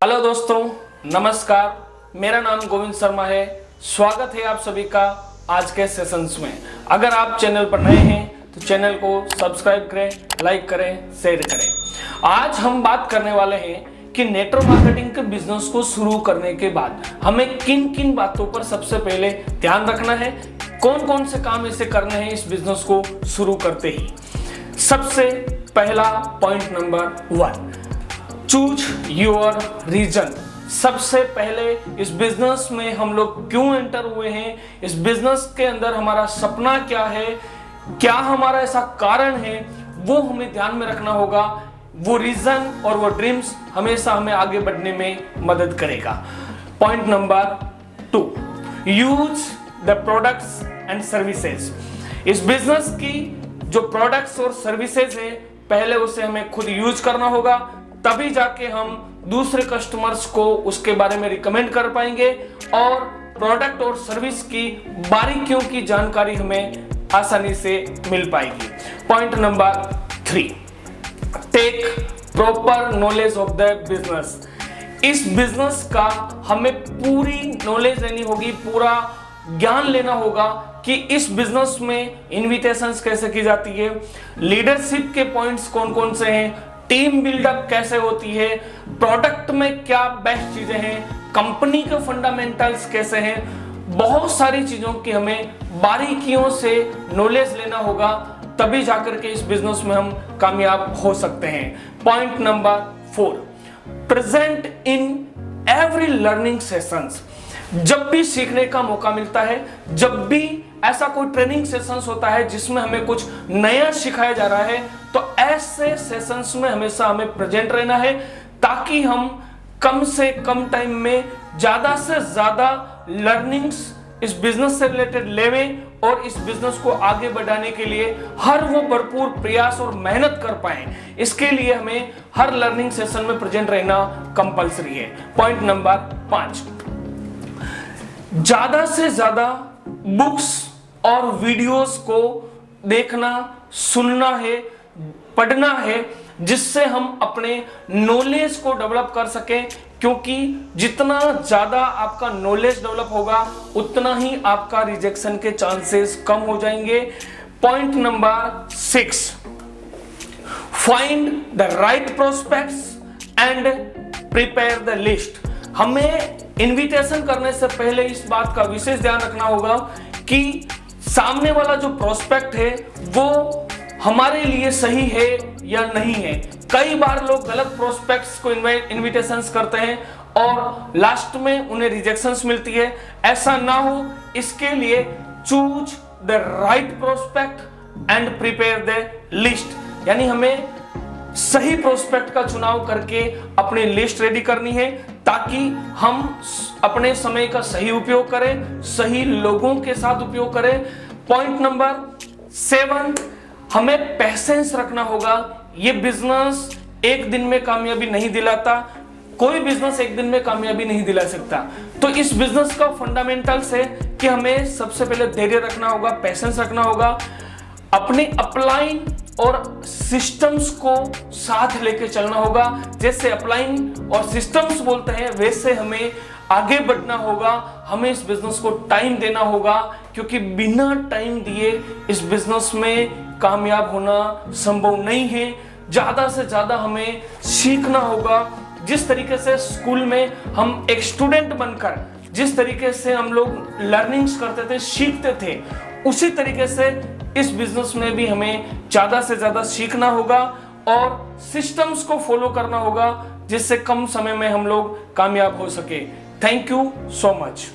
Hello दोस्तों, नमस्कार। मेरा नाम गोविंद शर्मा है। स्वागत है आप सभी का आज के सेशंस में। अगर आप चैनल पर नए हैं तो चैनल को सब्सक्राइब करें, लाइक करें, शेयर करें। आज हम बात करने वाले हैं कि नेटवर्क मार्केटिंग के बिजनेस को शुरू करने के बाद हमें किन किन बातों पर सबसे पहले ध्यान रखना है, कौन कौन से काम ऐसे करने हैं इस बिजनेस को शुरू करते ही। सबसे पहला point number 1, choose your region. सबसे पहले इस बिजनेस में हम लोग क्यों एंटर हुए हैं, इस बिजनेस के अंदर हमारा सपना क्या है, क्या हमारा ऐसा कारण है, वो हमें ध्यान में रखना होगा। वो रीजन और वो ड्रीम्स हमेशा हमें आगे बढ़ने में मदद करेगा। Point number 2, use the products and services. इस बिजनेस की जो प्रोडक्ट्स और सर्विसेज है, पहले उसे हमें खुद यूज करना होगा, तभी जाके हम दूसरे कस्टमर्स को उसके बारे में रिकमेंड कर पाएंगे और प्रोडक्ट और सर्विस की बारीकियों की जानकारी हमें आसानी से मिल पाएगी। Point number 3, take proper knowledge of the business. इस बिजनेस का हमें पूरी नॉलेज लेनी होगी, पूरा ज्ञान लेना होगा कि इस बिजनेस में इनविटेशंस कैसे की जाती है, लीडरशिप के पॉइंट्स कौन कौन से हैं, टीम बिल्डअप कैसे होती है, प्रोडक्ट में क्या बेस्ट चीजें हैं, कंपनी के फंडामेंटल्स कैसे हैं। बहुत सारी चीजों की हमें बारीकियों से नॉलेज लेना होगा, तभी जाकर के इस बिजनेस में हम कामयाब हो सकते हैं। Point number 4, present in every learning sessions. जब भी सीखने का मौका मिलता है, जब भी ऐसा कोई ट्रेनिंग सेशंस होता है जिसमें हमें कुछ नया सिखाया जा रहा है, तो ऐसे सेशंस में हमेशा हमें प्रेजेंट रहना है, ताकि हम कम से कम टाइम में ज्यादा से ज्यादा लर्निंग्स इस बिजनेस से रिलेटेड लेवें और इस बिजनेस को आगे बढ़ाने के लिए हर वो भरपूर प्रयास और मेहनत कर पाए। इसके लिए हमें हर लर्निंग सेशन में प्रेजेंट रहना कंपल्सरी है। पॉइंट नंबर 5, ज्यादा से ज्यादा बुक्स और वीडियोस को देखना, सुनना है, पढ़ना है, जिससे हम अपने नॉलेज को डेवलप कर सकें, क्योंकि जितना ज्यादा आपका नॉलेज डेवलप होगा उतना ही आपका रिजेक्शन के चांसेस कम हो जाएंगे। Point number 6, find the right prospects and prepare the list. हमें इनविटेशन करने से पहले इस बात का विशेष ध्यान रखना होगा कि सामने वाला जो प्रोस्पेक्ट है वो हमारे लिए सही है या नहीं है। कई बार लोग गलत प्रोस्पेक्ट्स को इनविटेशंस करते हैं और लास्ट में उन्हें रिजेक्शंस मिलती है। ऐसा ना हो, इसके लिए choose the right prospect and prepare the list. यानी हमें सही प्रोस्पेक्ट का चुनाव करके अपनी लिस्ट रेडी करनी है, ताकि हम अपने समय का सही उपयोग करें, सही लोगों के साथ उपयोग करें। पॉइंट नंबर 7, हमें पेशेंस रखना होगा। ये बिजनेस एक दिन में कामयाबी नहीं दिलाता, कोई बिजनेस एक दिन में कामयाबी नहीं दिला सकता। तो इस बिजनेस का फंडामेंटल्स है कि हमें सबसे पहले धैर्य रखना होगा, पेशेंस रखना होगा, अपने अपलाइन और सिस्टम्स को साथ लेके चलना होगा। जैसे अपलाइन और सिस्टम्स बोलते हैं, वैसे हमें आगे बढ़ना होगा। हमें इस बिजनेस को टाइम देना होगा, क्योंकि बिना टाइम दिए इस बिजनेस में कामयाब होना संभव नहीं है। ज्यादा से ज्यादा हमें सीखना होगा। जिस तरीके से स्कूल में हम एक स्टूडेंट बनकर जिस तरीके से हम लोग लर्निंग्स करते थे, सीखते थे, उसी तरीके से इस बिजनेस में भी हमें ज्यादा से ज्यादा सीखना होगा और सिस्टम्स को फॉलो करना होगा, जिससे कम समय में हम लोग कामयाब हो सके। Thank you so much.